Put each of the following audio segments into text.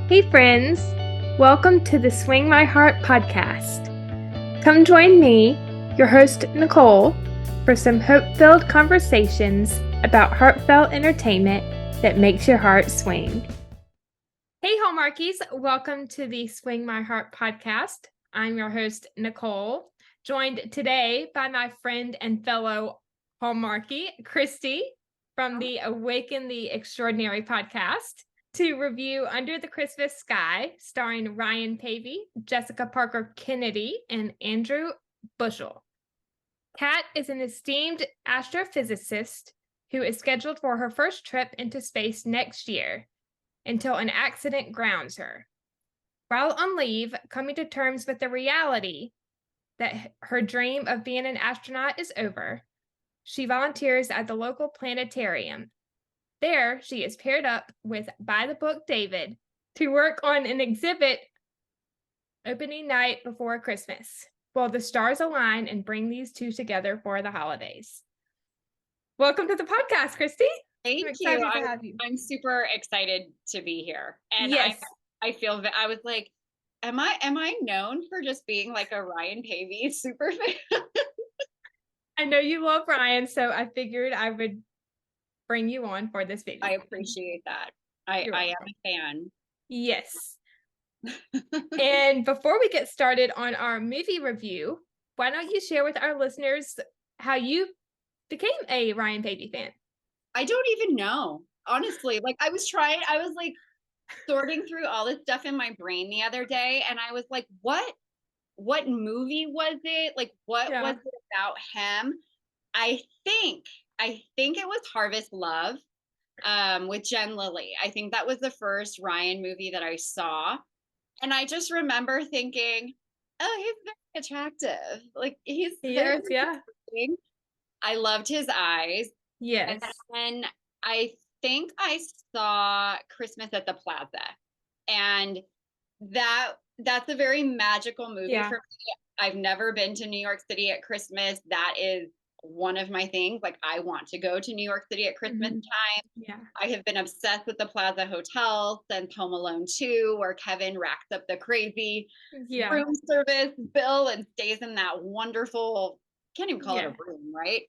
Hey friends, welcome to the Swing My Heart podcast. Come join me, your host Nicole, for some hope-filled conversations about heartfelt entertainment that makes your heart swing. Hey Hallmarkies, welcome to the Swing My Heart podcast. I'm your host Nicole, joined today by my friend and fellow Hallmarkie, Kristi, from the Awaken the Extraordinary podcast, to review Under the Christmas Sky, starring Ryan Pavey, Jessica Parker Kennedy, and Andrew Bushell. Kat is an esteemed astrophysicist who is scheduled for her first trip into space next year until an accident grounds her. While on leave, coming to terms with the reality that her dream of being an astronaut is over, she volunteers at the local planetarium. There, she is paired up with by-the-book David to work on an exhibit opening night before Christmas, while the stars align and bring these two together for the holidays. Welcome to the podcast, Kristi. Thank you. I'm super excited to be here. And yes. I feel that I was like, am I known for just being like a Ryan Pavey super fan? I know you love Ryan, so I figured I would bring you on for this video. I appreciate that. I am a fan. Yes. And before we get started on our movie review, why don't you share with our listeners how you became a Ryan Pavey fan? I don't even know, honestly. Like I was like sorting through all this stuff in my brain the other day, and I was like, what movie was it? Like what was it about him? I think it was Harvest Love with Jen Lilly. I think that was the first Ryan movie that I saw. And I just remember thinking, oh, he's very attractive. Like he's yeah. I loved his eyes. Yes. And I think I saw Christmas at the Plaza. And that's a very magical movie for me. I've never been to New York City at Christmas. That is one of my things. Like I want to go to New York City at Christmas time. Yeah. I have been obsessed with the Plaza Hotel since Home Alone 2, where Kevin racks up the crazy room service bill and stays in that wonderful, can't even call it a room, right?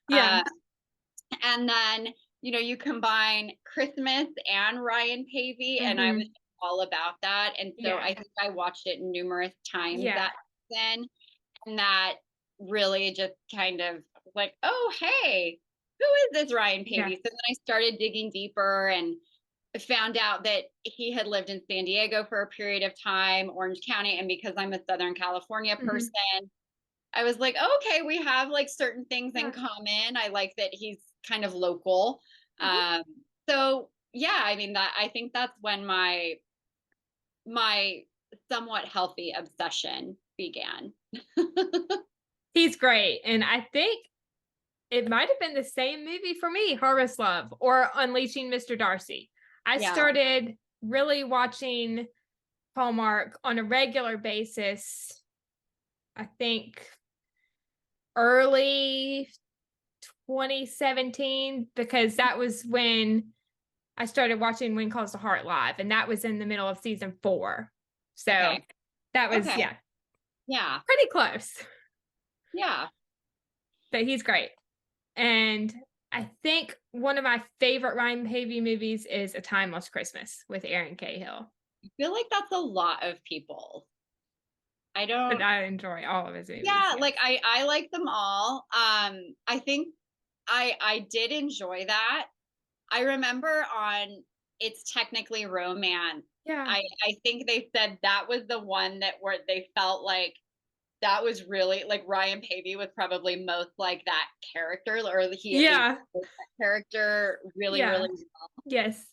Yeah. And then, you combine Christmas and Ryan Pavey, and I was all about that. And so I think I watched it numerous times that season, and that really just kind of like, oh, hey, who is this Ryan Pavey? So then I started digging deeper and found out that he had lived in San Diego for a period of time, Orange County. And because I'm a Southern California person, I was like, oh, okay, we have like certain things in common. I like that he's kind of local. So yeah, I mean I think that's when my somewhat healthy obsession began. He's great. And I think it might have been the same movie for me, Harvest Love or Unleashing Mr. Darcy. I started really watching Hallmark on a regular basis, I think early 2017, because that was when I started watching When Calls the Heart live, and that was in the middle of season 4. So that was, pretty close. Yeah. But he's great. And I think one of my favorite Ryan Pavey movies is A Time Lost Christmas with Erin Cahill. I feel like that's a lot of people. But I enjoy all of his movies. Yeah, like I like them all. I think I did enjoy that. I remember on It's Technically Romance. Yeah. I think they said that was the one where they felt like that was really like Ryan Pavey was probably most like that character, or he that character really well. Yes.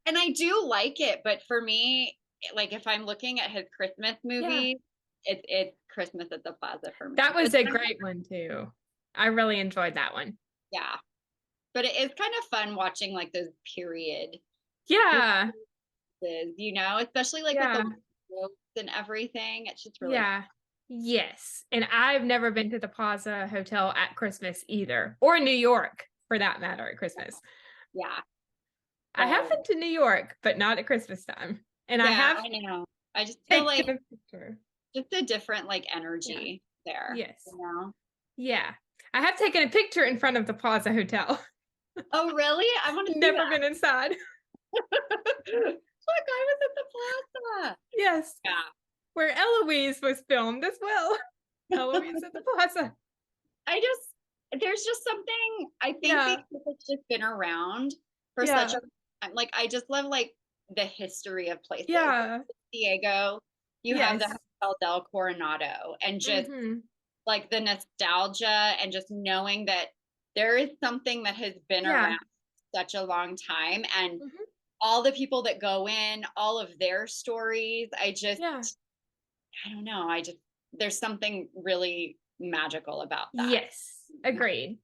And I do like it, but for me, like if I'm looking at his Christmas movies, it's Christmas at the Plaza for me. That was a great one too. I really enjoyed that one. Yeah. But it is kind of fun watching like those period. Yeah. Especially like with the ropes and everything. It's just really fun. Yes. And I've never been to the Plaza Hotel at Christmas either, or New York for that matter at Christmas. Yeah. I have been to New York, but not at Christmas time. And Yeah, I have I know. I just feel like taken a picture. just a different like Yeah. energy there, Yes. you know? Yeah. I have taken a picture in front of the Plaza Hotel. Oh, really? I want to see Never that. been inside. Look, I was at the plaza. Yes. Yeah. Where Eloise was filmed as well. Eloise at the Plaza. There's just something, I think Yeah. because it's just been around for such Yeah. a, like, I just love like the history of places. Yeah. Diego, you have the Yes. Hotel del Coronado, and just Mm-hmm. like the nostalgia and just knowing that there is something that has been Yeah. around such a long time, and Mm-hmm. all the people that go in, all of their stories, Yeah. I don't know, there's something really magical about that. Yes. Agreed.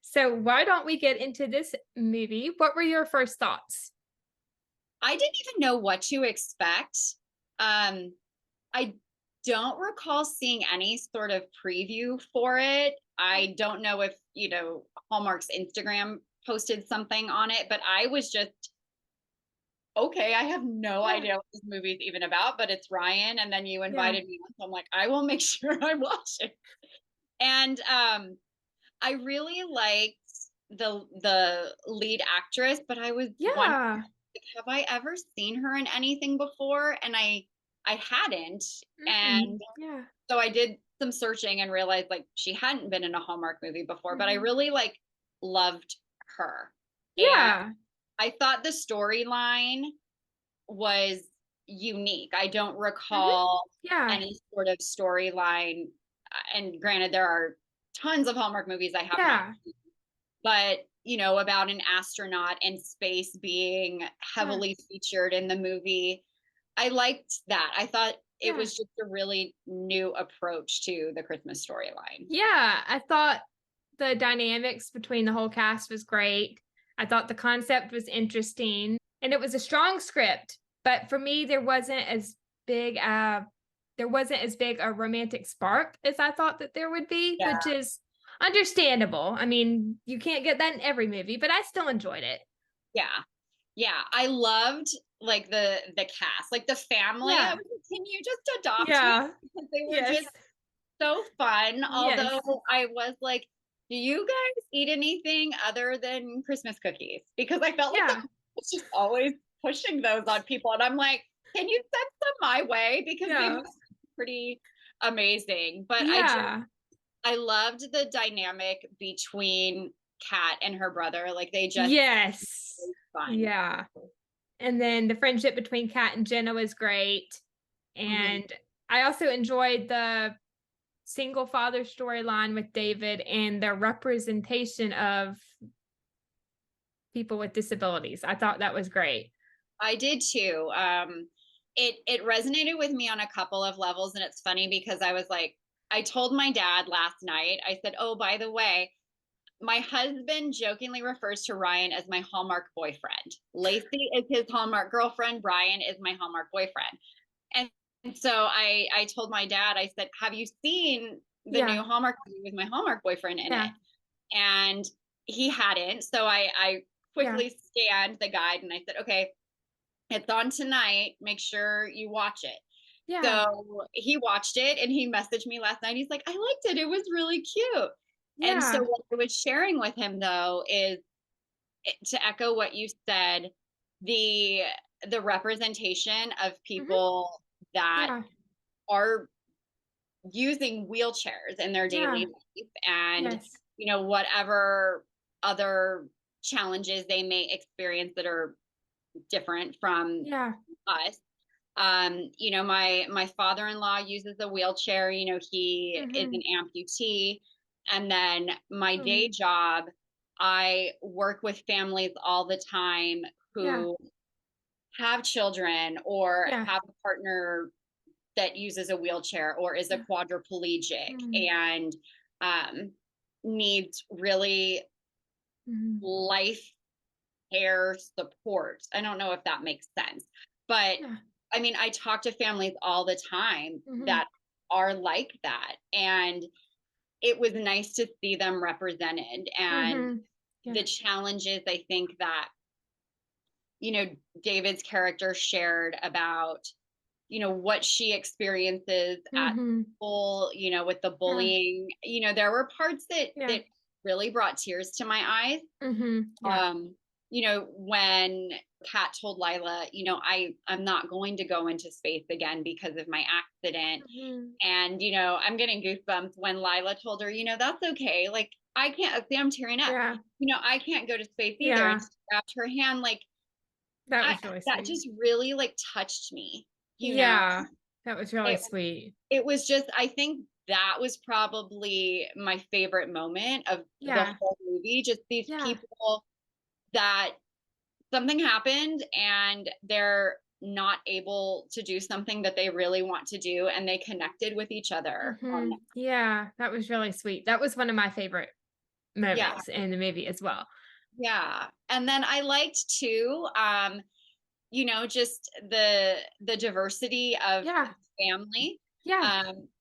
So why don't we get into this movie? What were your first thoughts? I didn't even know what to expect. um I don't recall seeing any sort of preview for it. I don't know if, Hallmark's Instagram posted something on it, but I was just, okay, I have no Yeah. idea what this movie is even about, but it's Ryan. And then you Yeah. invited me on. So I'm like, I will make sure I watch it. And I really liked the lead actress, but I was wondering, Yeah. have I ever seen her in anything before? And I hadn't. Mm-hmm. And Yeah. so I did some searching and realized like she hadn't been in a Hallmark movie before, but I Mm-hmm. really like loved her. And Yeah. I thought the storyline was unique. I don't Mm-hmm. recall Yeah. any sort of storyline. And granted, there are tons of Hallmark movies I have not Yeah. seen, but about an astronaut in space being Yeah. heavily featured in the movie. I liked that. I thought it Yeah. was just a really new approach to the Christmas storyline. Yeah. I thought the dynamics between the whole cast was great. I thought the concept was interesting and it was a strong script, but for me big there wasn't as big a romantic spark as I thought that there would be, Yeah. which is understandable. I mean, you can't get that in every movie, but I still enjoyed it. Yeah. Yeah. I loved like the cast, like the family. I Yeah. was like, can you just adopt me? Yeah. Because they were Yes. just so fun. Yes. Although I was like, do you guys eat anything other than Christmas cookies? Because I felt like the Yeah. was just always pushing those on people. And I'm like, can you send some my way? Because they Yeah. must be pretty amazing. But Yeah. I loved the dynamic between Kat and her brother. Like they just Yes. fun. Yeah. And then the friendship between Kat and Jenna was great. Mm-hmm. And I also enjoyed the single father storyline with David and the representation of people with disabilities. I thought that was great. I did too. It resonated with me on a couple of levels, and it's funny because I was like, I told my dad last night. I said, "Oh, by the way, my husband jokingly refers to Ryan as my Hallmark boyfriend. Lacey is his Hallmark girlfriend. Brian is my Hallmark boyfriend." And so I told my dad, I said, "Have you seen the new Yeah. Hallmark movie with my Hallmark boyfriend in it?" Yeah. And he hadn't. So I Yeah. quickly scanned the guide and I said, "Okay, it's on tonight. Make sure you watch it." Yeah. So he watched it and he messaged me last night. He's like, "I liked it. It was really cute." And so Yeah. what I was sharing with him though is, to echo what you said, the the representation of Mm-hmm. people that Yeah. are using wheelchairs in their daily Yeah. life, and Yes. whatever other challenges they may experience that are different from Yeah. us. My father-in-law uses a wheelchair. He is Mm-hmm. an amputee. And then my Mm. day job, I work with families all the time Yeah. who have children or Yeah. have a partner that uses a wheelchair or is a Yeah. quadriplegic Mm. and um, needs really Mm. life care support. I don't know if that makes sense, but Yeah. I mean, I talk to families all the time Mm-hmm. that are like that. And it was nice to see them represented and Mm-hmm. the Yeah. challenges I think that, David's character shared about, what she experiences at school, with the bullying, there were parts that really brought tears to my eyes. When Kat told Lila, I'm not going to go into space again because of my accident. And, I'm getting goosebumps when Lila told her, that's okay. Like, I can't see, I'm tearing up. I can't go to space either. And she grabbed her hand. Like, that was really sweet. That just really like touched me, that was really sweet. It was just, I think that was probably my favorite moment of the whole movie. Just these people that something happened and they're not able to do something that they really want to do, and they connected with each other. That was really sweet. That was one of my favorite moments in the movie as well. And then I liked too, just the diversity of family.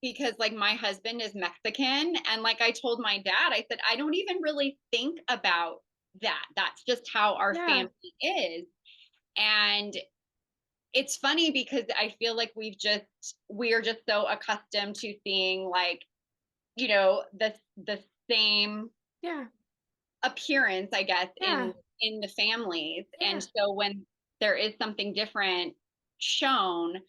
Because like my husband is Mexican, and like I told my dad, I said, I don't even really think about that. That's just how our family is. And it's funny because I feel like we are just so accustomed to seeing like, the same appearance, I guess, in the families. And so when there is something different shown,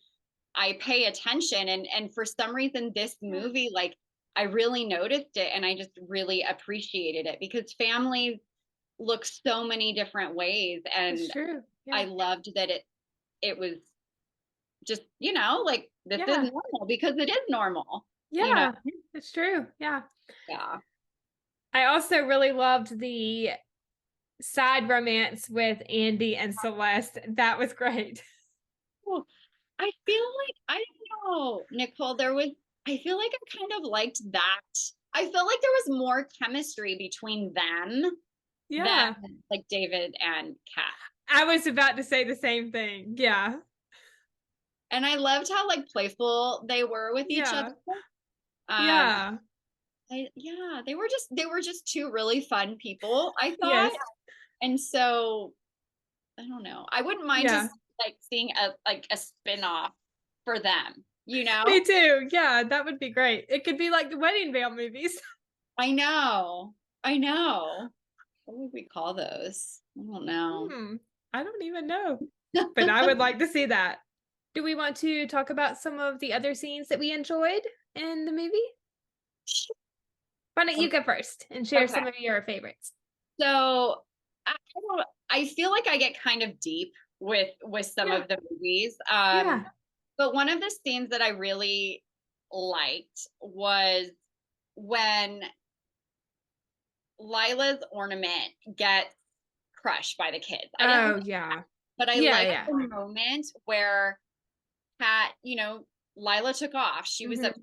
I pay attention. And for some reason, this movie, like, I really noticed it, and I just really appreciated it because families look so many different ways. And I loved that it was just, like, this is normal because it is normal. It's true. I also really loved the side romance with Andy and Celeste. That was great. Well, I feel like, I don't know, Nicole, I feel like I kind of liked that. I felt like there was more chemistry between them than like David and Kat. I was about to say the same thing. And I loved how like playful they were with each other. They were just two really fun people, I thought. And so I don't know. I wouldn't mind just like seeing a spin-off for them, Me too. That would be great. It could be like the Wedding Veil movies. I know. What would we call those? I don't know. I don't even know. But I would like to see that. Do we want to talk about some of the other scenes that we enjoyed in the movie? Why don't you go first and share some of your favorites? So I feel like I get kind of deep with some of the movies. But one of the scenes that I really liked was when Lila's ornament gets crushed by the kids. But I liked the moment where Kat, Lila took off. She was upset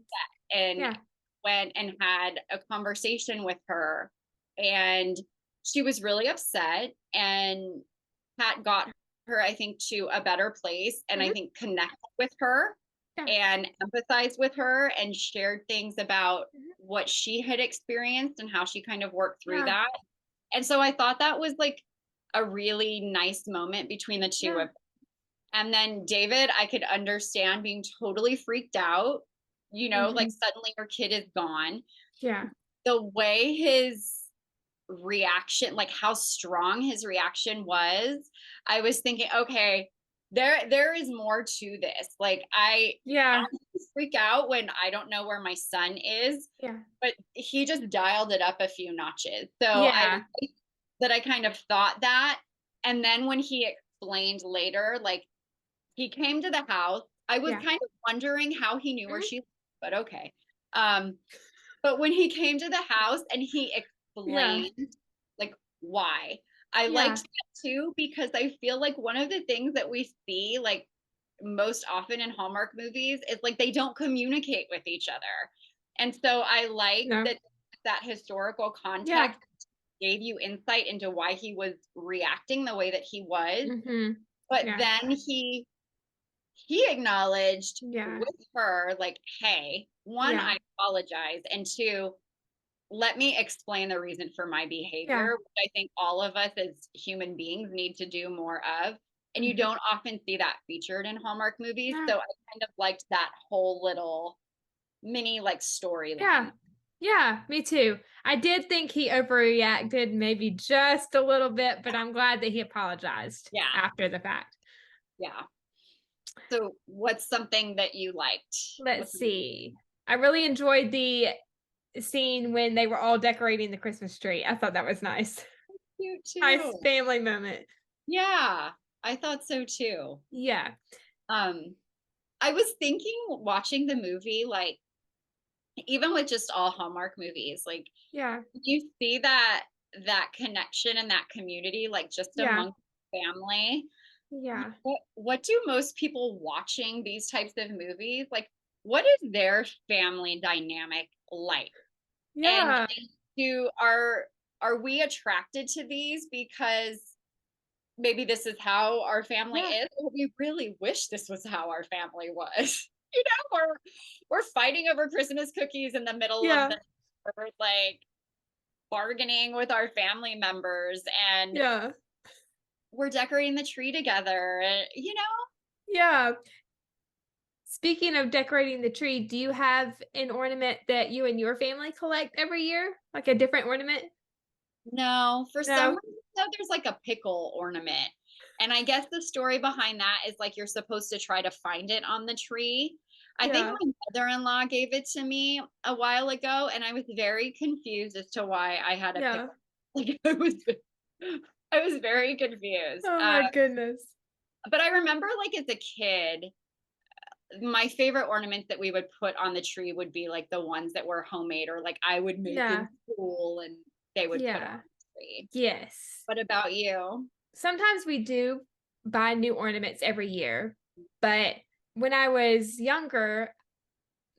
and went and had a conversation with her, and she was really upset, and Kat got her, I think, to a better place, and I think connected with her and empathized with her and shared things about what she had experienced and how she kind of worked through that. And so I thought that was like a really nice moment between the two of them. And then David, I could understand being totally freaked out, like suddenly your kid is gone. The way his reaction, like how strong his reaction was, I was thinking, okay, there is more to this. Like I freak out when I don't know where my son is, but he just dialed it up a few notches. So I kind of thought that. And then when he explained later, like he came to the house, I was kind of wondering how he knew where she lived, but okay. But when he came to the house and he explained like why, I liked that too, because I feel like one of the things that we see like most often in Hallmark movies is like they don't communicate with each other. And so I like that historical context gave you insight into why he was reacting the way that he was. But then he acknowledged with her, like, hey, one, I apologize, and two, let me explain the reason for my behavior, which I think all of us as human beings need to do more of. and you don't often see that featured in Hallmark movies. So I kind of liked that whole little mini like storyline. Yeah, me too. I did think he overreacted maybe just a little bit, but I'm glad that he apologized after the fact. Yeah. So what's something that you liked? Let's see. I really enjoyed the scene when they were all decorating the Christmas tree. I thought that was nice. Cute too. Nice family moment. Yeah, I thought so too. Yeah. I was thinking watching the movie, like even with just all Hallmark movies, like you see that connection and that community, like just among family. Yeah. What do most people watching these types of movies, like what is their family dynamic like? Yeah. And are we attracted to these because maybe this is how our family is, or we really wish this was how our family was? You know, we're fighting over Christmas cookies in the middle of the like bargaining with our family members, and we're decorating the tree together, you know? Yeah. Speaking of decorating the tree, do you have an ornament that you and your family collect every year? Like a different ornament? No, for some reason, there's like a pickle ornament. And I guess the story behind that is like you're supposed to try to find it on the tree. I think my mother-in-law gave it to me a while ago, and I was very confused as to why I had a pickle. Like I was very confused. Oh my goodness. But I remember like as a kid, my favorite ornaments that we would put on the tree would be like the ones that were homemade, or like I would make in school and they would put on the tree. Yes. What about you? Sometimes we do buy new ornaments every year, but when I was younger,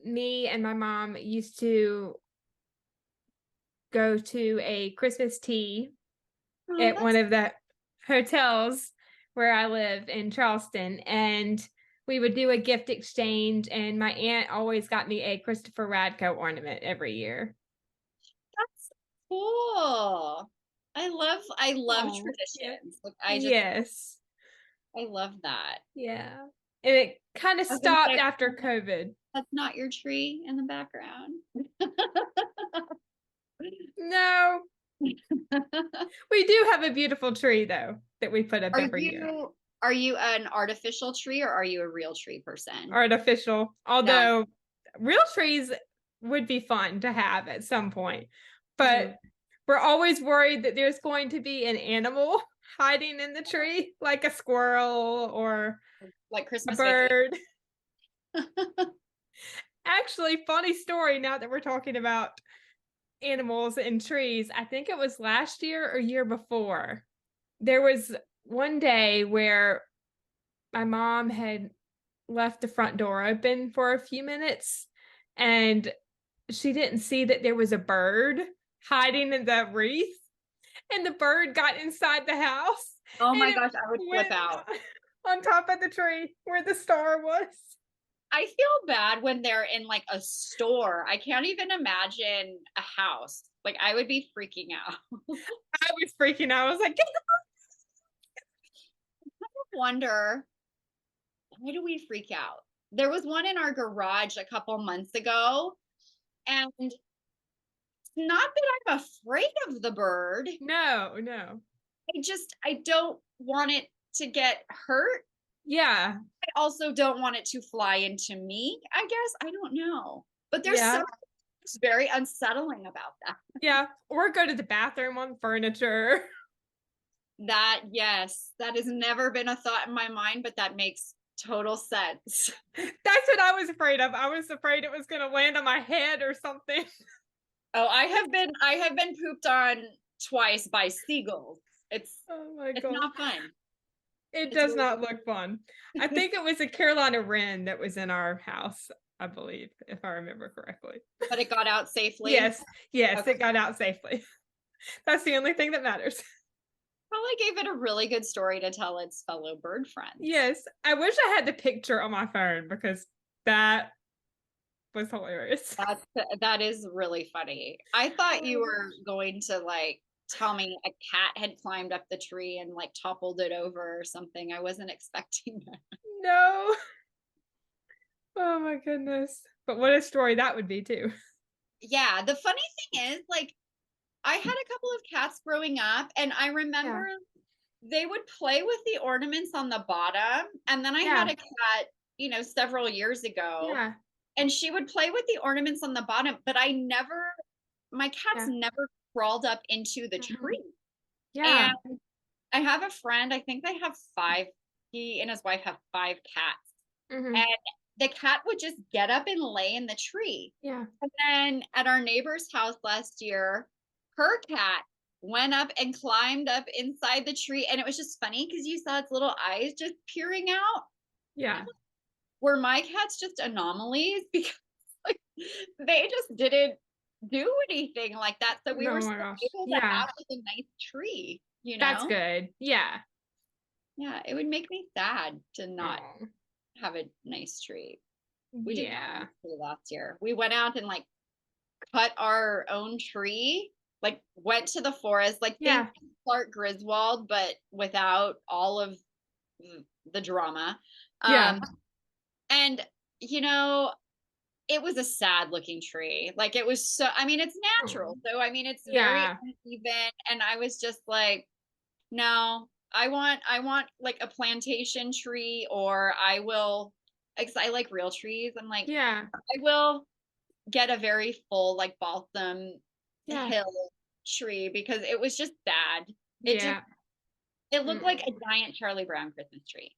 me and my mom used to go to a Christmas tea at one of the hotels where I live in Charleston, and we would do a gift exchange, and my aunt always got me a Christopher Radko ornament every year. That's cool. I love traditions. Like, I love that. Yeah. And it kind of stopped after COVID. That's not your tree in the background. No. We do have a beautiful tree though that we put up every year. Are you an artificial tree, or are you a real tree person? Artificial. Although real trees would be fun to have at some point. But we're always worried that there's going to be an animal hiding in the tree, like a squirrel or like Christmas a bird. Actually, funny story now that we're talking about animals and trees. I think it was last year or year before. There was one day where my mom had left the front door open for a few minutes, and she didn't see that there was a bird hiding in the wreath, and the bird got inside the house. Oh my gosh, I would flip out. On top of the tree where the star was. I feel bad when they're in like a store. I can't even imagine a house. Like I would be freaking out. I was freaking out. I was like, I wonder, why do we freak out? There was one in our garage a couple months ago, and it's not that I'm afraid of the bird. No. I don't want it to get hurt. Yeah. I also don't want it to fly into me, I guess. I don't know. But there's something very unsettling about that. Yeah. Or go to the bathroom on furniture. That has never been a thought in my mind, but that makes total sense. That's what I was afraid of. I was afraid it was going to land on my head or something. Oh, I have been pooped on twice by seagulls. It's not fun. It does not look fun. I think it was a Carolina wren that was in our house, I believe, if I remember correctly. But it got out safely? Yes, it got out safely. That's the only thing that matters. Probably gave it a really good story to tell its fellow bird friends. Yes, I wish I had the picture on my phone because that was hilarious. That is really funny. I thought you were going to like tell me a cat had climbed up the tree and like toppled it over or something. I wasn't expecting that. No. Oh my goodness. But what a story that would be too. Yeah, the funny thing is, like, I had a couple of cats growing up, and I remember they would play with the ornaments on the bottom. And then I had a cat, several years ago, and she would play with the ornaments on the bottom, but my cats never crawled up into the tree. Yeah. And I have a friend, I think they have five, he and his wife have five cats. And the cat would just get up and lay in the tree. Yeah. And then at our neighbor's house last year, her cat went up and climbed up inside the tree. And it was just funny because you saw its little eyes just peering out. Yeah. Were my cats just anomalies? Because like they just didn't do anything like that. So we were still able to have like a nice tree, That's good. Yeah. Yeah, it would make me sad to not have a nice tree. We did not have a tree last year. We went out and like cut our own tree, like went to the forest, like think Clark Griswold, but without all of the drama. And it was a sad looking tree. Like it was so, I mean, it's natural. So, I mean, it's very uneven. And I was just like, no, I want like a plantation tree, or I will, because I like real trees. I'm like, I will get a very full, like balsam hill tree, because it was just sad. It looked like a giant Charlie Brown Christmas tree.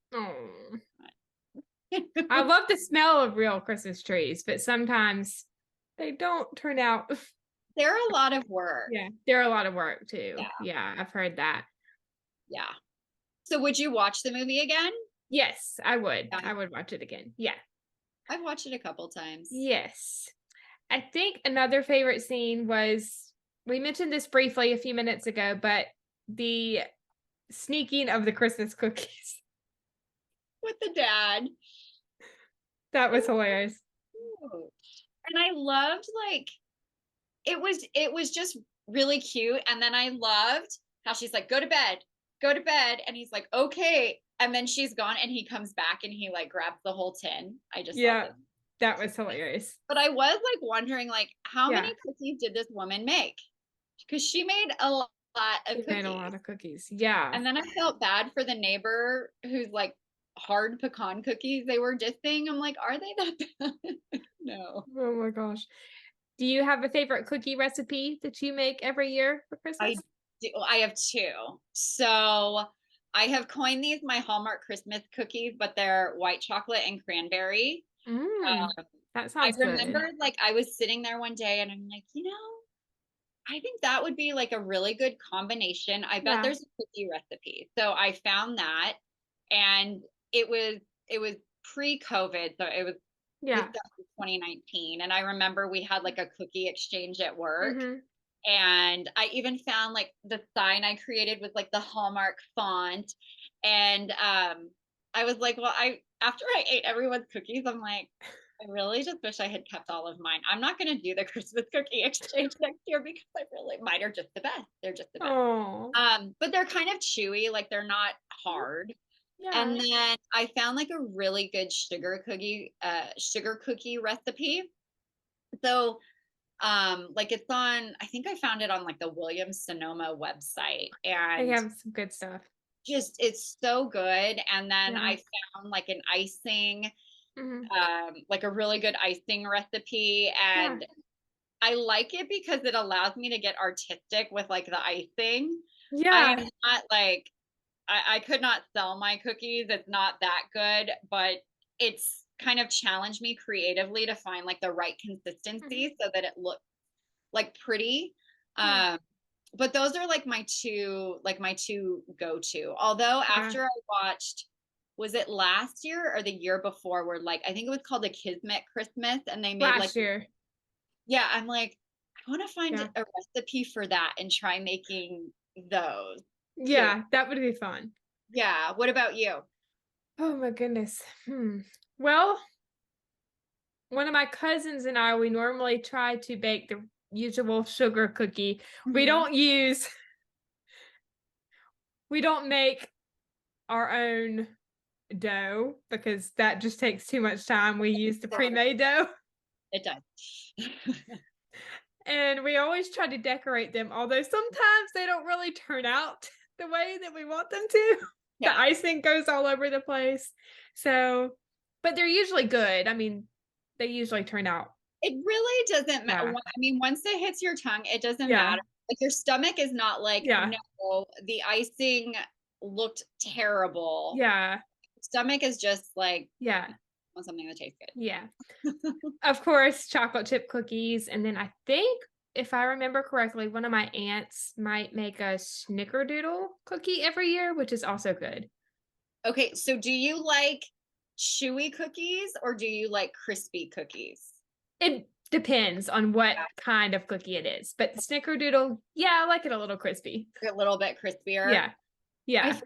I love the smell of real Christmas trees, but sometimes they don't turn out. They're a lot of work. Yeah, they're a lot of work too. Yeah, I've heard that. Yeah. So would you watch the movie again? Yes, I would. I would watch it again. Yeah. I've watched it a couple times. Yes. I think another favorite scene was, we mentioned this briefly a few minutes ago, but the sneaking of the Christmas cookies. With the dad. That was hilarious. And I loved, like, it was just really cute. And then I loved how she's like, go to bed. And he's like, okay. And then she's gone and he comes back and he like grabs the whole tin. I just loved it. That was hilarious. But I was like wondering, like, how many cookies did this woman make? Because she made a lot of cookies. She made a lot of cookies. Yeah. And then I felt bad for the neighbor who's like hard pecan cookies they were dissing. I'm like, are they that bad? No. Oh my gosh. Do you have a favorite cookie recipe that you make every year for Christmas? I have two. So I have coined these my Hallmark Christmas cookies, but they're white chocolate and cranberry. That sounds good. I remember like I was sitting there one day and I'm like, I think that would be like a really good combination. I bet there's a cookie recipe. So I found that, and it was pre-COVID. So it was 2019. And I remember we had like a cookie exchange at work. And I even found like the sign I created with like the Hallmark font. And I was like, well, after I ate everyone's cookies, I'm like, I really just wish I had kept all of mine. I'm not going to do the Christmas cookie exchange next year because mine are just the best. They're just the best. But they're kind of chewy, like they're not hard. And then I found like a really good sugar cookie recipe. So like it's on, I think I found it on like the Williams Sonoma website, and they have some good stuff. Just it's so good. And then I found like an icing, like a really good icing recipe, and I like it because it allows me to get artistic with like the icing. I am not like, I could not sell my cookies. It's not that good, but it's kind of challenged me creatively to find like the right consistency so that it looks like pretty. But those are like my two go-to. Although after I watched, was it last year or the year before, where like I think it was called the Kismet Christmas, and they made last year. Yeah, I'm like, I want to find a recipe for that and try making those. Yeah, that would be fun. Yeah. What about you? Oh my goodness. Well, one of my cousins and I, we normally try to bake the usual sugar cookie. We don't use We don't make our own dough because that just takes too much time. We use the pre-made dough. It does. And we always try to decorate them, although sometimes they don't really turn out the way that we want them to. Yeah. The icing goes all over the place. So, but they're usually good. I mean, they usually turn out. It really doesn't matter. I mean, once it hits your tongue, it doesn't matter. Like your stomach is not like, no, the icing looked terrible. Yeah. Stomach is just like, want something that tastes good. Yeah. Of course, chocolate chip cookies. And then I think, if I remember correctly, one of my aunts might make a snickerdoodle cookie every year, which is also good. Okay. So do you like chewy cookies or do you like crispy cookies? It depends on what kind of cookie it is. But the snickerdoodle, I like it a little crispy. A little bit crispier. Yeah. Yeah.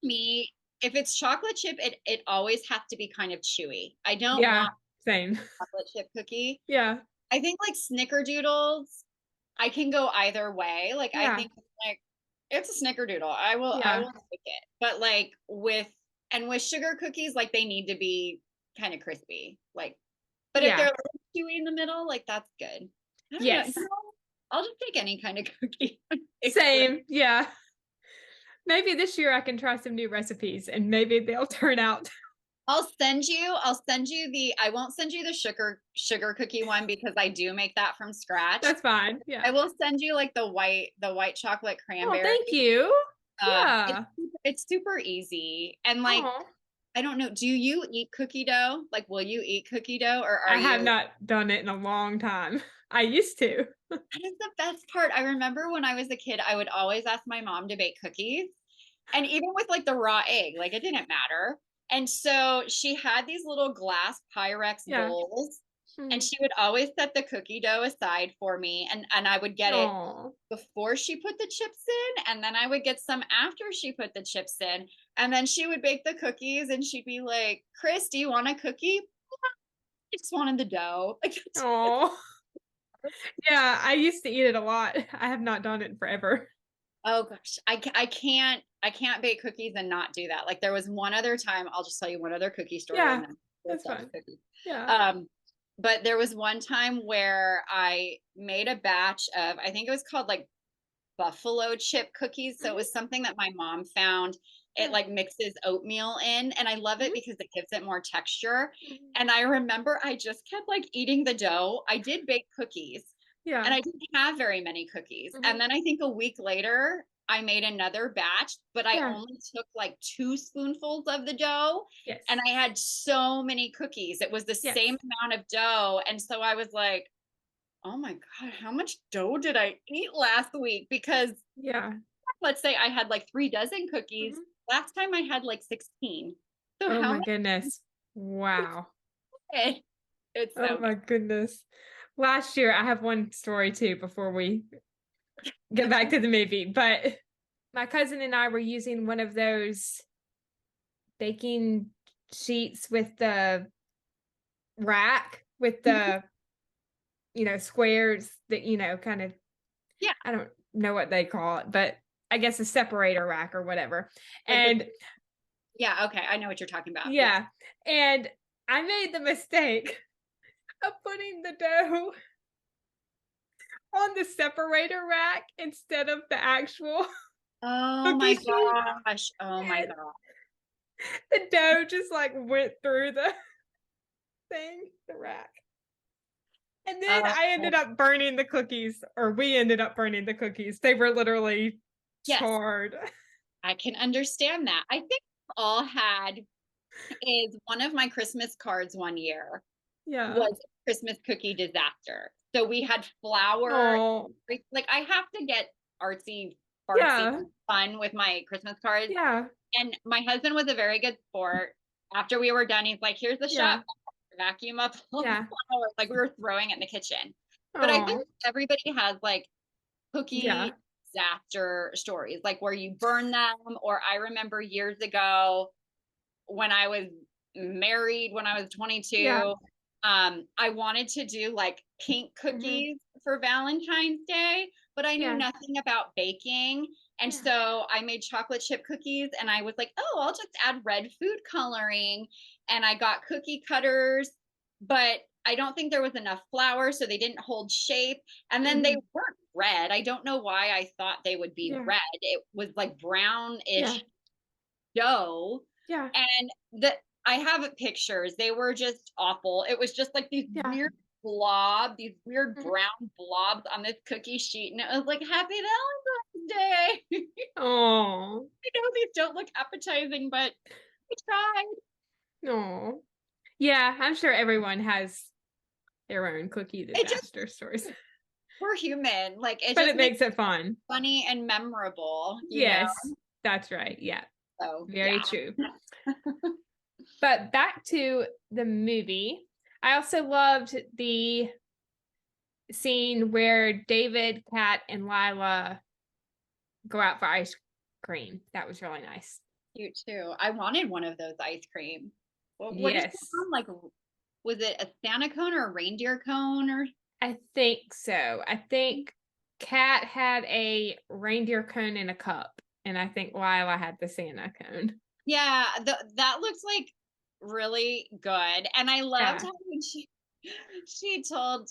Me, if it's chocolate chip, it always has to be kind of chewy. I don't want same chocolate chip cookie. Yeah. I think like snickerdoodles, I can go either way. Like I think like it's a snickerdoodle. I will take it. But like with sugar cookies, like they need to be kind of crispy. Like, but if they're a little chewy in the middle, like that's good. Yes. I'll just take any kind of cookie. Same. Yeah. Maybe this year I can try some new recipes and maybe they'll turn out. I'll send you I won't send you the sugar cookie one because I do make that from scratch. That's fine. Yeah. I will send you like the white chocolate cranberry. Oh, thank you. It's super easy. And like, I don't know, do you eat cookie dough? Like, will you eat cookie dough or I have not done it in a long time. I used to. That is the best part. I remember when I was a kid, I would always ask my mom to bake cookies. And even with like the raw egg, like it didn't matter. And so she had these little glass Pyrex bowls and she would always set the cookie dough aside for me. And I would get it before she put the chips in. And then I would get some after she put the chips in. And then she would bake the cookies and she'd be like, Chris, do you want a cookie? I just wanted the dough. Oh, yeah. I used to eat it a lot. I have not done it in forever. Oh gosh, I can't bake cookies and not do that. Like there was one other time, I'll just tell you one other cookie story. Yeah, that's fine. Yeah. But there was one time where I made a batch of, I think it was called like buffalo chip cookies. So it was something that my mom found. It like mixes oatmeal in and I love it because it gives it more texture. And I remember I just kept like eating the dough. I did bake cookies. Yeah. And I didn't have very many cookies. And then I think a week later, I made another batch, but I only took like 2 spoonfuls of the dough. Yes. And I had so many cookies. It was the same amount of dough. And so I was like, oh my God, how much dough did I eat last week? Because let's say I had like 3 dozen cookies. Last time I had like 16. So oh my goodness. Wow. It's oh my goodness. Last year, I have one story too before we get back to the movie, but my cousin and I were using one of those baking sheets with the rack with the, squares that, kind of, I don't know what they call it, but I guess a separator rack or whatever. And okay, I know what you're talking about. Yeah. And I made the mistake of putting the dough on the separator rack instead of the actual oh my gosh. Oh my God. The dough just like went through the rack. And then I ended up burning the cookies, or we ended up burning the cookies. They were literally charred. I can understand that. I think all had is one of my Christmas cards one year was Christmas cookie disaster. So we had flour. Like I have to get artsy fun with my Christmas cards. Yeah. And my husband was a very good sport. After we were done, he's like, here's the shop, vacuum up all the flour. Like we were throwing it in the kitchen. But I think everybody has like cookie disaster stories, like where you burn them. Or I remember years ago when I was married, when I was 22, I wanted to do like pink cookies for Valentine's Day, but I knew nothing about baking. And so I made chocolate chip cookies and I was like, oh, I'll just add red food coloring. And I got cookie cutters, but I don't think there was enough flour, so they didn't hold shape. And then they weren't red. I don't know why I thought they would be red. It was like brownish dough. Yeah. And I have pictures. They were just awful. It was just like these weird these weird brown blobs on this cookie sheet. And it was like, Happy Valentine's Day. Oh. I know these don't look appetizing, but I tried. No. Yeah, I'm sure everyone has their own cookie disaster stories. We're human. Like but it makes it fun. Funny and memorable. Yes, that's right. Yeah. So very true. But back to the movie. I also loved the scene where David, Kat, and Lila go out for ice cream. That was really nice. Cute too. I wanted one of those ice cream. What is it called? Like, was it a Santa cone or a reindeer cone? Or I think so. I think Kat had a reindeer cone in a cup, and I think Lila had the Santa cone. Yeah, that looks like really good. And I loved how when she told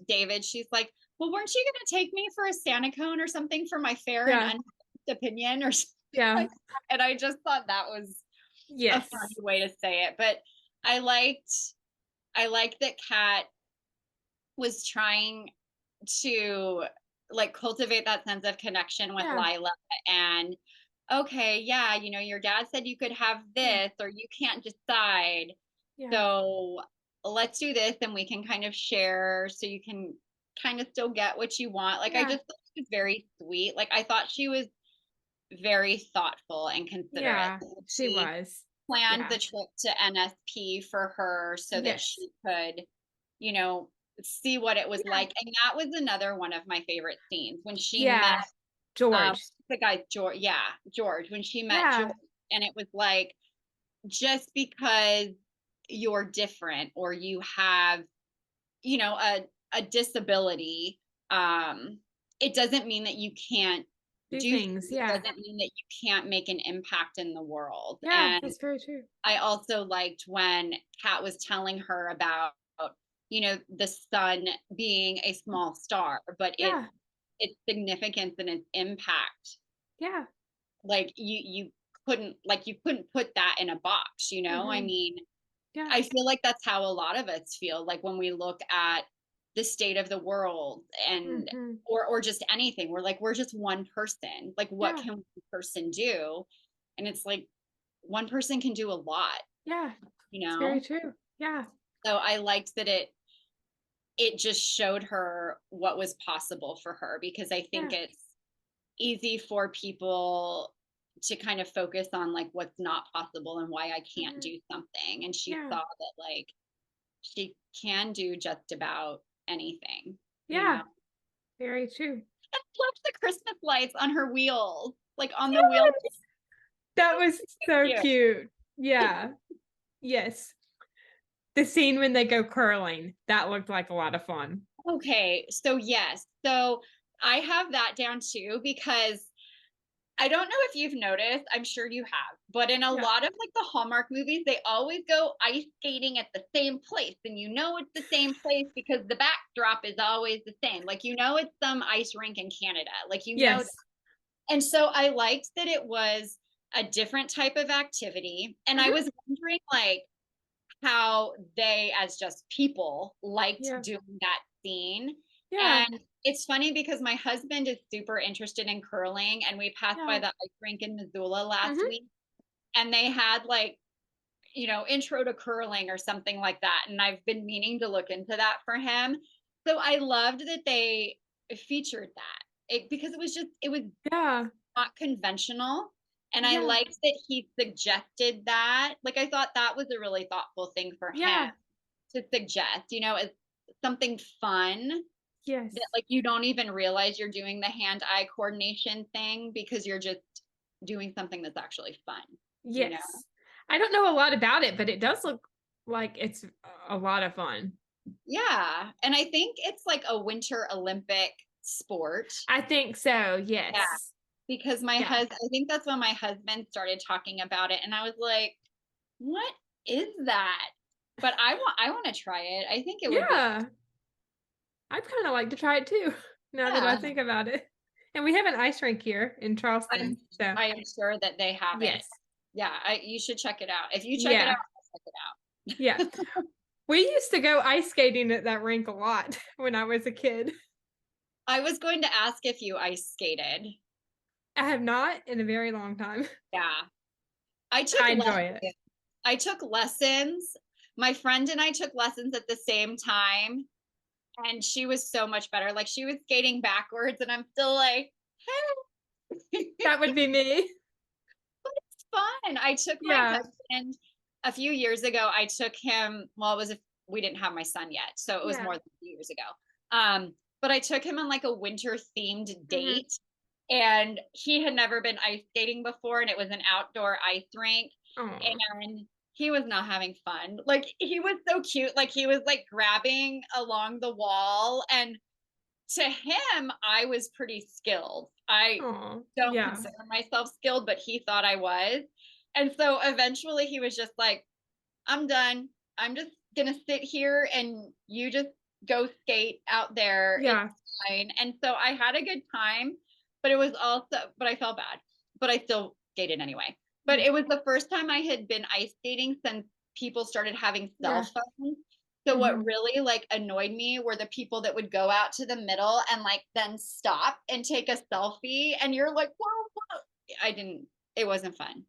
David, she's like, well, weren't you going to take me for a Santa cone or something for my fair and unbiased opinion or something? Yeah. And I just thought that was a funny way to say it. But I liked that Kat was trying to like cultivate that sense of connection with Lila and okay, your dad said you could have this or you can't decide. So let's do this and we can kind of share so you can kind of still get what you want. Like I just thought she was very sweet. Like I thought she was very thoughtful and considerate. Yeah, she was. Planned the trip to NSP for her so that she could, see what it was like. And that was another one of my favorite scenes when she met George. The guy George. Yeah, George. When she met George, and it was like, just because you're different or you have, a disability, it doesn't mean that you can't do things. It doesn't mean that you can't make an impact in the world. Yeah, that's very true. I also liked when Kat was telling her about, the sun being a small star, but its significance and its impact. Yeah. Like you couldn't put that in a box, I mean, I feel like that's how a lot of us feel like when we look at the state of the world and or just anything. We're just one person. Like what can one person do? And it's like one person can do a lot. Yeah. It's very true. Yeah. So I liked that it just showed her what was possible for her, because I think it's easy for people to kind of focus on like what's not possible and why I can't do something. And she saw that like she can do just about anything. Yeah. Very true. And loved the Christmas lights on her wheels, like on the wheels. That was so cute. Yeah. Yes. The scene when they go curling, that looked like a lot of fun. Okay, so yes. So I have that down too, because I don't know if you've noticed, I'm sure you have, but in a lot of like the Hallmark movies, they always go ice skating at the same place. And it's the same place because the backdrop is always the same. Like, it's some ice rink in Canada. Like, know that. And so I liked that it was a different type of activity. And I was wondering like how they as just people liked doing that scene. And it's funny because my husband is super interested in curling, and we passed by the ice rink in Missoula last week, and they had like, intro to curling or something like that. And I've been meaning to look into that for him. So I loved that they featured that because it was not conventional. And I liked that he suggested that. Like, I thought that was a really thoughtful thing for him to suggest, as something fun. Yes. That, like, you don't even realize you're doing the hand-eye coordination thing because you're just doing something that's actually fun. Yes. I don't know a lot about it, but it does look like it's a lot of fun. Yeah. And I think it's like a Winter Olympic sport. I think so. Yes. Yeah. because my husband, I think that's when my husband started talking about it, and I was like, what is that? But I want to try it. I think it would be. I'd kind of like to try it too, now that I think about it. And we have an ice rink here in Charleston. I am sure that they have it. Yeah, you should check it out. If you check it out, I'll check it out. Yeah. We used to go ice skating at that rink a lot when I was a kid. I was going to ask if you ice skated. I have not in a very long time. Yeah. I enjoy it. I took lessons. My friend and I took lessons at the same time, and she was so much better. Like, she was skating backwards, and I'm still like, hey. That would be me. But it's fun. I took my husband a few years ago. I took him, well, we didn't have my son yet, so it was more than a few years ago. But I took him on like a winter themed date, and he had never been ice skating before, and it was an outdoor ice rink. And he was not having fun. Like, he was so cute. Like, he was like grabbing along the wall, and to him, I was pretty skilled. I don't consider myself skilled, but he thought I was. And so eventually he was just like, I'm done. I'm just going to sit here and you just go skate out there. It's fine. And so I had a good time, but I felt bad, but I still skated anyway. But it was the first time I had been ice skating since people started having cell phones. So what really like annoyed me were the people that would go out to the middle and like then stop and take a selfie, and you're like, whoa. It wasn't fun.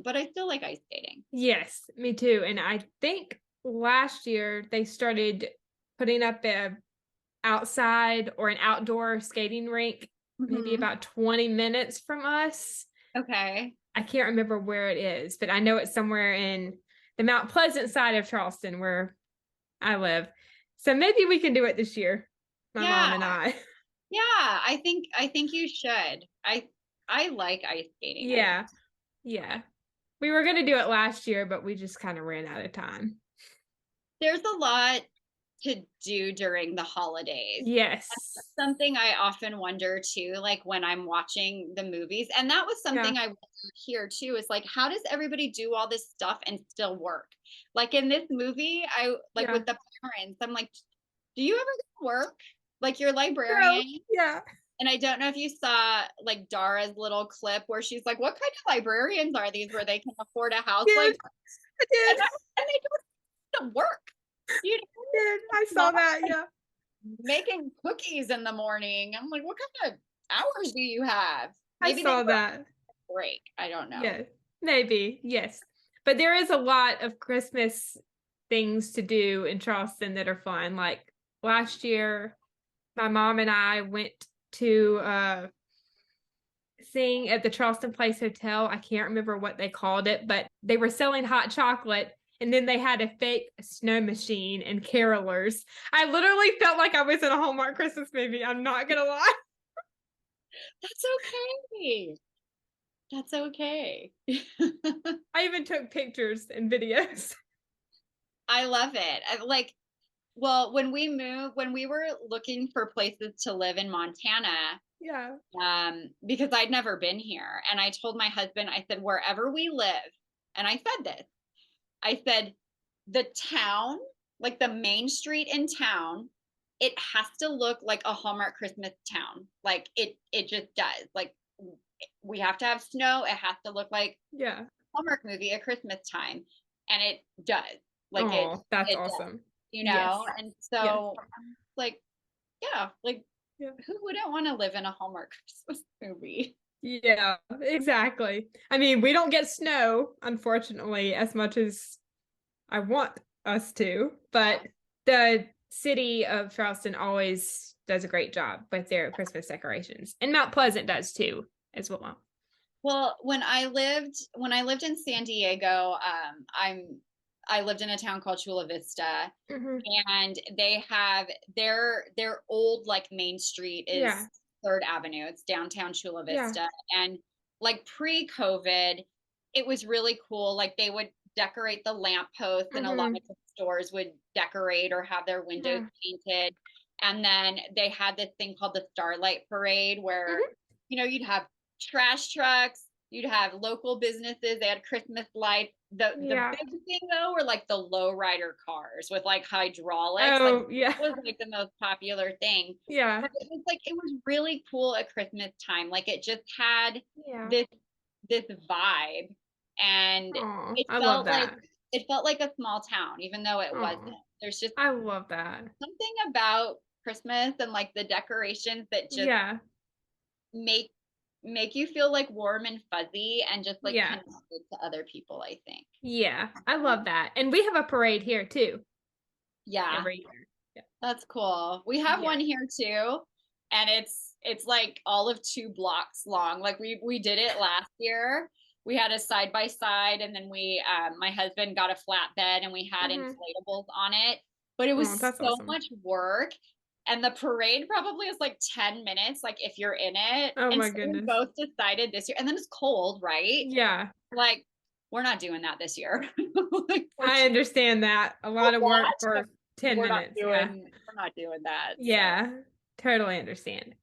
But I still like ice skating. Yes, me too. And I think last year they started putting up a outside or an outdoor skating rink, maybe about 20 minutes from us. Okay. I can't remember where it is, but I know it's somewhere in the Mount Pleasant side of Charleston where I live. So maybe we can do it this year, my mom and I. Yeah, I think you should. I like ice skating. Yeah. We were going to do it last year, but we just kind of ran out of time. There's a lot to do during the holidays. Yes. That's something I often wonder too, like when I'm watching the movies. And that was something I wondered here too, is like, how does everybody do all this stuff and still work? Like in this movie, with the parents, I'm like, do you ever go to work? Like, you're librarian? Yeah. And I don't know if you saw like Dara's little clip where she's like, what kind of librarians are these where they can afford a house like I did. And they don't work. You know? I saw that, Making cookies in the morning. I'm like, what kind of hours do you have? Maybe I saw that. Break. I don't know. Yeah, maybe. Yes. But there is a lot of Christmas things to do in Charleston that are fun. Like last year, my mom and I went to sing at the Charleston Place Hotel. I can't remember what they called it, but they were selling hot chocolate, and then they had a fake snow machine and carolers. I literally felt like I was in a Hallmark Christmas movie. I'm not gonna lie. That's okay. That's okay. I even took pictures and videos. I love it. When we were looking for places to live in Montana, because I'd never been here, and I told my husband, I said, wherever we live, and I said, the town, like the main street in town, it has to look like a Hallmark Christmas town. Like it just does. Like, we have to have snow. It has to look like Hallmark movie at Christmas time, and it does. Like, that's awesome. Does, you know, and so who wouldn't want to live in a Hallmark Christmas movie? Yeah, exactly. I mean, we don't get snow, unfortunately, as much as I want us to, but the city of Charleston always does a great job with their Christmas decorations, and Mount Pleasant does too, as well. Well, when I lived in San Diego, I lived in a town called Chula Vista, and they have their old like main street is 3rd Avenue. It's downtown Chula Vista, and like pre-COVID, it was really cool. Like, they would decorate the lampposts, and a lot of stores would decorate or have their windows painted. And then they had this thing called the Starlight Parade where you'd have trash trucks, you'd have local businesses, they had Christmas lights. The big thing though were like the lowrider cars with like hydraulics. Like that was like the most popular thing. Yeah. But it was really cool at Christmas time. Like it just had this vibe, and I love that. It felt like a small town, even though it wasn't. There's just I love that. Something about Christmas and like the decorations that just make you feel like warm and fuzzy and just like connected to other people, I think. Yeah, I love that. And we have a parade here too. Yeah. Every year. Yeah. That's cool. We have one here too. And it's like all of 2 blocks long. Like we did it last year. We had a side by side, and then my husband got a flatbed and we had inflatables on it. But it was so much work. And the parade probably is like 10 minutes, like if you're in it. Oh and my so goodness. We both decided this year, and then it's cold, right? Yeah. Like, we're not doing that this year. Like, I understand that. A lot of work for 10 minutes. We're not doing that. Yeah, totally understand.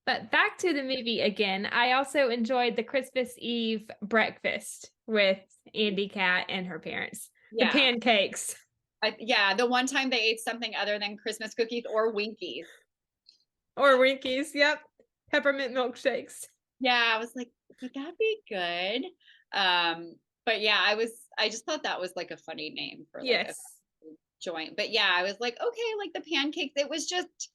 But back to the movie again, I also enjoyed the Christmas Eve breakfast with Andy Cat and her parents. The pancakes. The one time they ate something other than Christmas cookies or Winkies. Yep. Peppermint milkshakes. Yeah, I was like, would that be good? But yeah, I just thought that was like a funny name for like a joint. But yeah, I was like, okay, like the pancakes, it was just,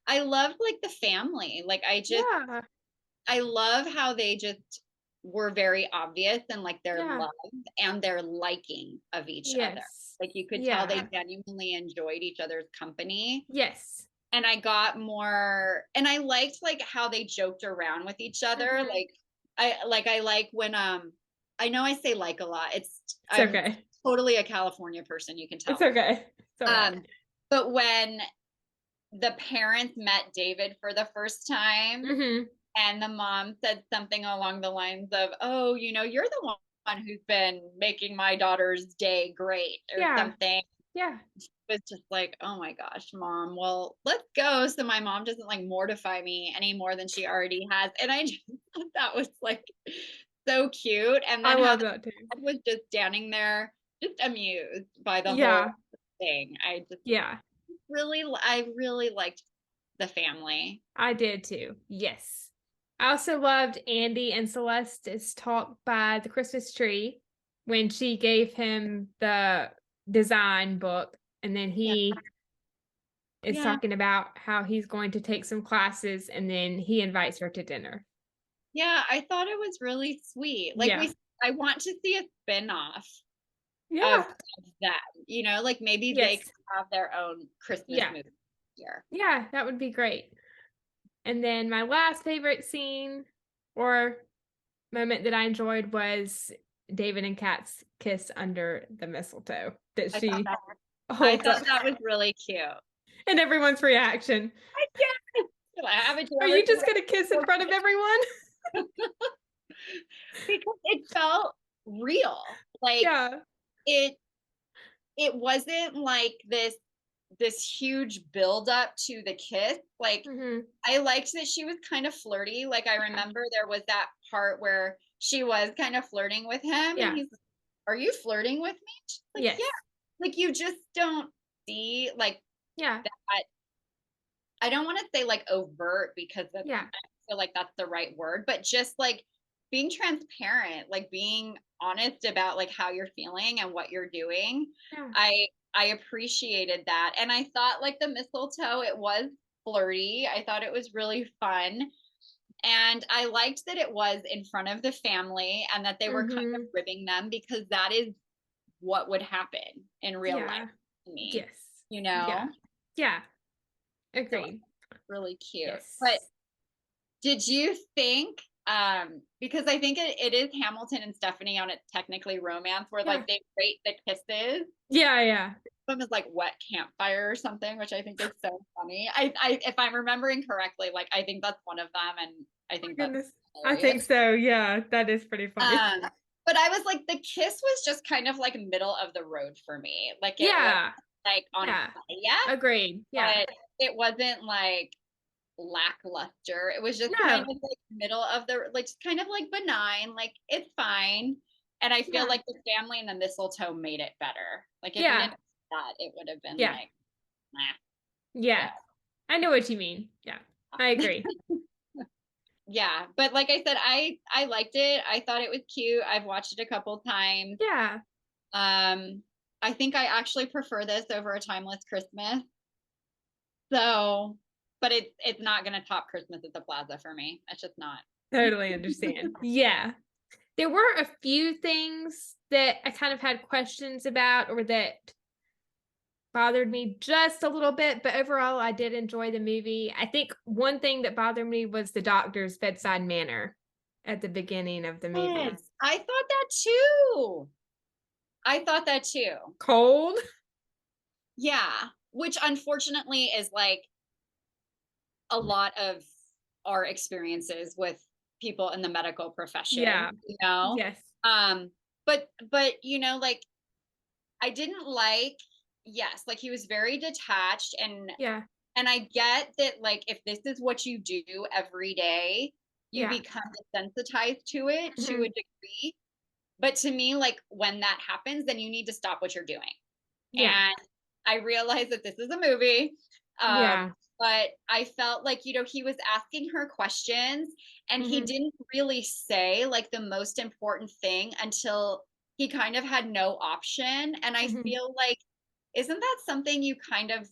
I loved like the family. Like I love how they just were very obvious and like their love and their liking of each other. Like you could tell they genuinely enjoyed each other's company. Yes. And I got more, and I liked like how they joked around with each other. I like when I know I say like a lot. I'm okay. Totally a California person, you can tell. It's okay. But when the parents met David for the first time, and the mom said something along the lines of, "Oh, you're the one who's been making my daughter's day great," or something. Yeah. It was just like, oh my gosh, Mom, well, let's go so my mom doesn't like mortify me any more than she already has. And I just thought that was like so cute. And then I love that too. I was just standing there, just amused by the whole thing. I really liked the family. I did too. Yes. I also loved Andy and Celeste's talk by the Christmas tree when she gave him the design book, and then he is talking about how he's going to take some classes, and then he invites her to dinner. Yeah, I thought it was really sweet. Like I want to see a spin-off of that. Like maybe they could have their own Christmas movie here. Yeah, that would be great. And then my last favorite scene or moment that I enjoyed was David and Kat's kiss under the mistletoe that she I thought that was really cute. And everyone's reaction. Are you just going to kiss in front of everyone? Because it felt real. Like it wasn't like this huge build up to the kiss. Like I liked that she was kind of flirty. Like I remember there was that part where she was kind of flirting with him, and he's like, "Are you flirting with me?" Like, yeah. Like you just don't see like that. I don't want to say like overt, because I feel like that's the right word, but just like being transparent, like being honest about like how you're feeling and what you're doing. I appreciated that. And I thought like the mistletoe, it was flirty. I thought it was really fun. And I liked that it was in front of the family and that they were kind of ribbing them, because that is what would happen in real life to me. Yes. Yeah. Agreed. So, really cute. Yes. But did you think, because I think it is Hamilton and Stephanie on It's Technically Romance, where like they rate the kisses. Yeah. One is like Wet Campfire or something, which I think is so funny. I if I'm remembering correctly, like I think that's one of them, and I think that's hilarious. I think so. Yeah, that is pretty funny. But I was like, the kiss was just kind of like middle of the road for me. Like it was like on agreed. Yeah. But it wasn't like lackluster. It was just kind of like middle of the, like, just kind of like benign, like it's fine. And I feel like the family and the mistletoe made it better. Like if you didn't do that, it would have been like, nah. Yeah. I know what you mean. Yeah. I agree. Yeah, but like I said, I liked it. I thought it was cute. I've watched it a couple times. Yeah. I think I actually prefer this over A Timeless Christmas. So, but it's not gonna top Christmas at the Plaza for me. It's just not. Totally understand. Yeah. There were a few things that I kind of had questions about or that bothered me just a little bit, but overall I did enjoy the movie. I think one thing that bothered me was the doctor's bedside manner at the beginning of the movie. Yes, I thought that too. I thought that too. Cold? Yeah, which unfortunately is like a lot of our experiences with people in the medical profession, Yeah. you know? Yes. But you know, like I didn't like, yes, like he was very detached Yeah. and I get that like if this is what you do every day, you Yeah. become desensitized to it to Mhm. a degree. But to me, like when that happens, then you need to stop what you're doing. Yeah. And I realized that this is a movie. Yeah. But I felt like, you know, he was asking her questions and he Mhm. didn't really say like the most important thing until he kind of had no option. And I Mhm. feel like, isn't that something you kind of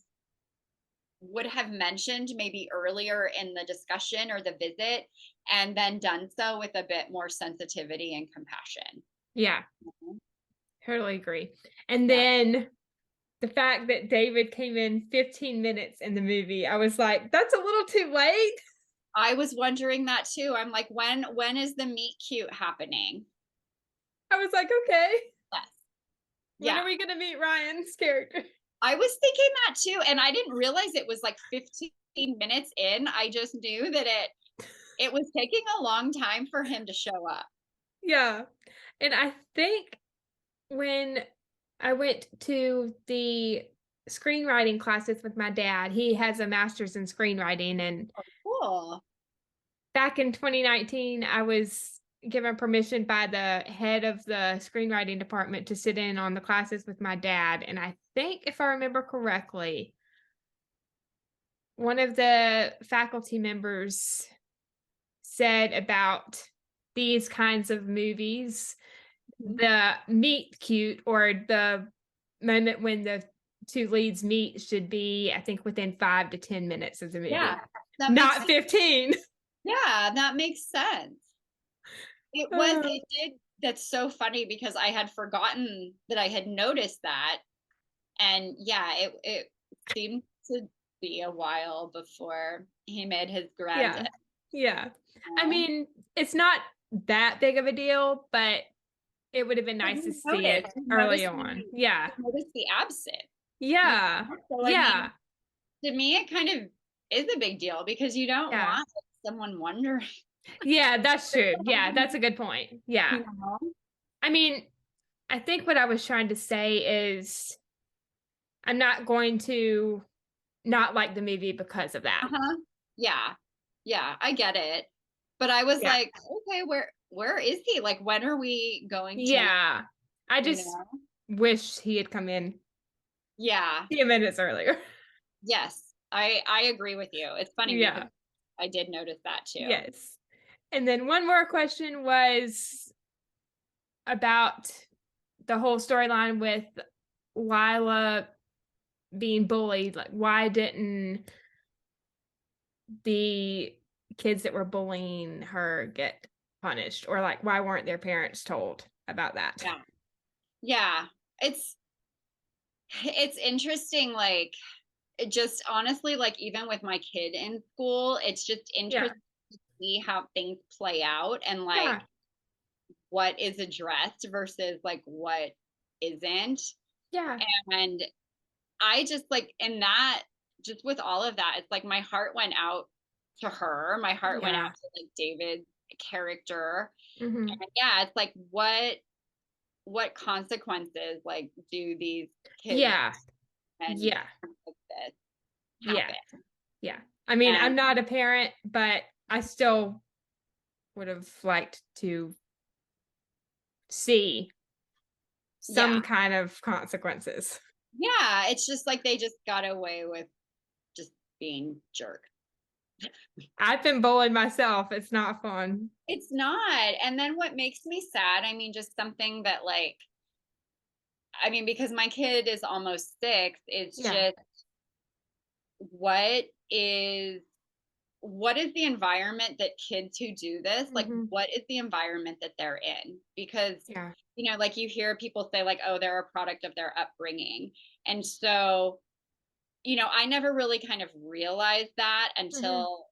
would have mentioned maybe earlier in the discussion or the visit and then done so with a bit more sensitivity and compassion? Yeah. Mhm. Totally agree. And Yeah. then the fact that David came in 15 minutes in the movie, I was like, that's a little too late. I was wondering that too. I'm like, when is the meet cute happening? I was like, okay, Yes. when Yeah. are we going to meet Ryan's character? I was thinking that too. And I didn't realize it was like 15 minutes in. I just knew that it was taking a long time for him to show up. Yeah. And I think when I went to the screenwriting classes with my dad, he has a master's in screenwriting. And Cool. back in 2019, I was given permission by the head of the screenwriting department to sit in on the classes with my dad. And I think, if I remember correctly, one of the faculty members said about these kinds of movies, the meet cute or the moment when the two leads meet should be, I think, within 5 to 10 minutes of the movie. Yeah. That makes Not 15. Yeah, that makes sense. It did. That's so funny because I had forgotten that I had noticed that. And yeah, it seemed to be a while before he made his grand. Yeah. Yeah. I mean, it's not that big of a deal, but it would have been nice to see it early on. Yeah. Notice the absent. You Yeah. know? So I mean, Yeah. to me, it kind of is a big deal because you don't Yeah. want someone wondering. Yeah, that's true. Yeah, that's a good point. Yeah. You know? I mean, I think what I was trying to say is I'm not going to not like the movie because of that. Uh-huh. Yeah. Yeah, I get it. But I was Yeah. like, okay, where is he? Like, when are we going to, Yeah. I you just know? wish he had come in Yeah. a few minutes earlier. Yes. I agree with you. It's funny because Yeah. I did notice that too. Yes. And then one more question was about the whole storyline with Lila being bullied. Like, why didn't the kids that were bullying her get punished? Or like, why weren't their parents told about that? Yeah. Yeah. It's interesting, like it just honestly, like even with my kid in school, it's just Yeah. interesting to see how things play out and like Yeah. what is addressed versus like what isn't. Yeah. And I just like in that, just with all of that, it's like my heart went out to her. My heart went Yeah. out to like David's character. Hmm. And yeah, it's like what consequences like do these kids Yeah. and Yeah. like this Yeah. happen? Yeah. I mean, I'm not a parent, but I still would have liked to see some kind of consequences. Yeah, it's just like they just got away with just being jerk. I've been bullied myself. It's not fun. It's not. And then what makes me sad, I mean, just something that like, I mean, because my kid is almost 6, it's just what is the environment that kids who do this, like what is the environment that they're in? Because you know, like you hear people say like, oh, they're a product of their upbringing. And so, you know, I never really kind of realized that until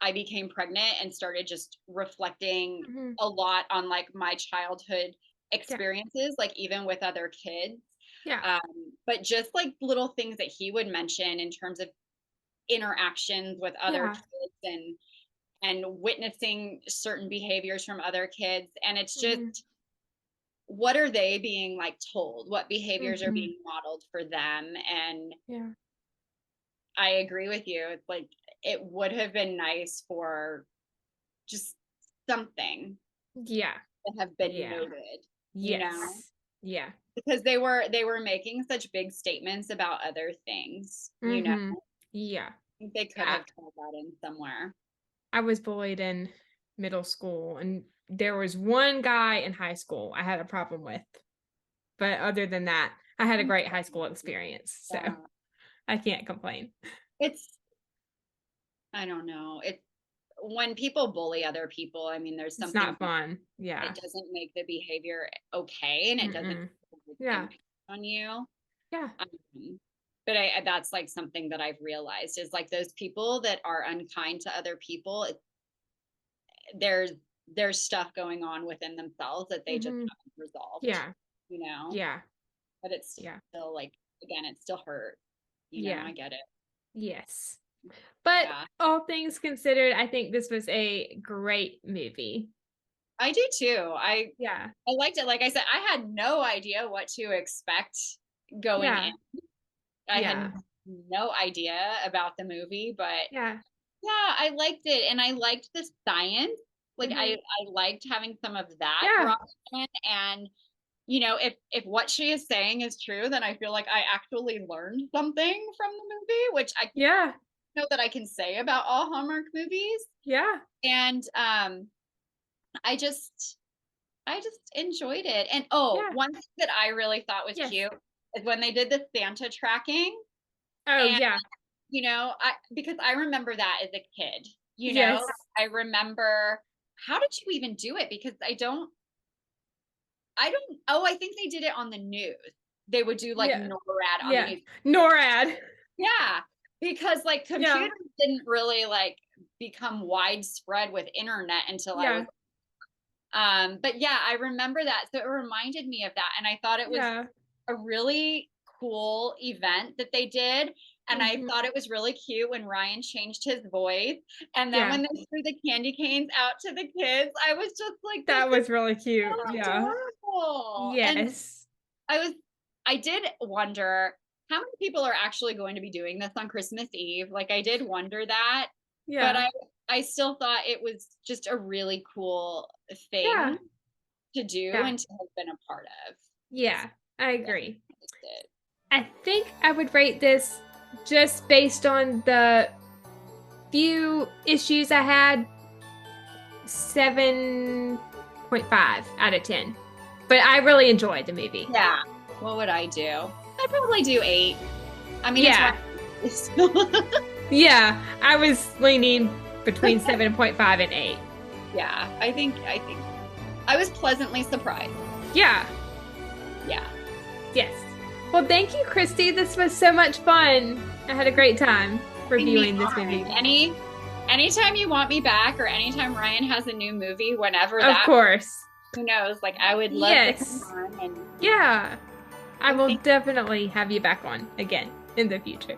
I became pregnant and started just reflecting a lot on like my childhood experiences, like even with other kids. But just like little things that he would mention in terms of interactions with other kids and witnessing certain behaviors from other kids. And it's just, what are they being like told? What behaviors are being modeled for them? And I agree with you. It's like, it would have been nice for just something to have been noted, you know? Yeah. Because they were making such big statements about other things, you know? Yeah. I think they could have told that in somewhere. I was bullied in middle school, and there was one guy in high school I had a problem with. But other than that, I had a great high school experience. So I can't complain. I don't know. It's when people bully other people, I mean, there's something. It's not fun. Yeah. It doesn't make the behavior okay, and it doesn't impact on you. Yeah. But that's like something that I've realized is like those people that are unkind to other people, there's stuff going on within themselves that they just haven't resolved. You know? Yeah. But it's still like, again, it still hurt. You know, I get it. Yes. But all things considered, I think this was a great movie. I do too. I liked it. Like I said, I had no idea what to expect going in. I had no idea about the movie, but I liked it. And I liked the science. Like I liked having some of that brought in. And you know, if what she is saying is true, then I feel like I actually learned something from the movie, which I know that I can say about all Hallmark movies. And I just enjoyed it. And one thing that I really thought was cute is when they did the Santa tracking. You know, because I remember that as a kid. You know, I remember, how did you even do it? Because I think they did it on the news. They would do like NORAD on the news. NORAD. Yeah. Because like computers didn't really like become widespread with internet until I was but I remember that. So it reminded me of that. And I thought it was a really cool event that they did. And I thought it was really cute when Ryan changed his voice. And then when they threw the candy canes out to the kids, I was just like, that was really cute. So adorable. Yes. And I did wonder how many people are actually going to be doing this on Christmas Eve. Like I did wonder that. But I still thought it was just a really cool thing to do and to have been a part of. Yeah, I agree. I think I would rate this, just based on the few issues I had, 7.5 out of 10. But I really enjoyed the movie. Yeah. What would I do? I'd probably do 8. I mean, yeah, I was leaning between 7.5 and 8. Yeah, I think I was pleasantly surprised. Yeah. Yes. Well, thank you, Kristi. This was so much fun. I had a great time reviewing this movie. Anytime you want me back, or anytime Ryan has a new movie, whenever of course. Who knows? Like, I would love to come on. And I will definitely have you back on again in the future.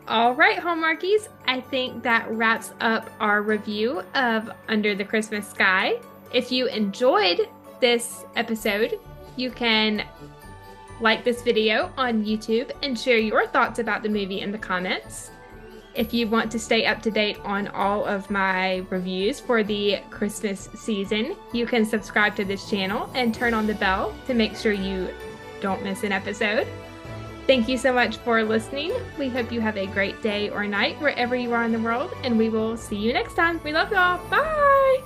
All right, Hallmarkies, I think that wraps up our review of Under the Christmas Sky. If you enjoyed this episode, you can like this video on YouTube and share your thoughts about the movie in the comments. If you want to stay up to date on all of my reviews for the Christmas season, you can subscribe to this channel and turn on the bell to make sure you don't miss an episode. Thank you so much for listening. We hope you have a great day or night wherever you are in the world, and we will see you next time. We love y'all. Bye!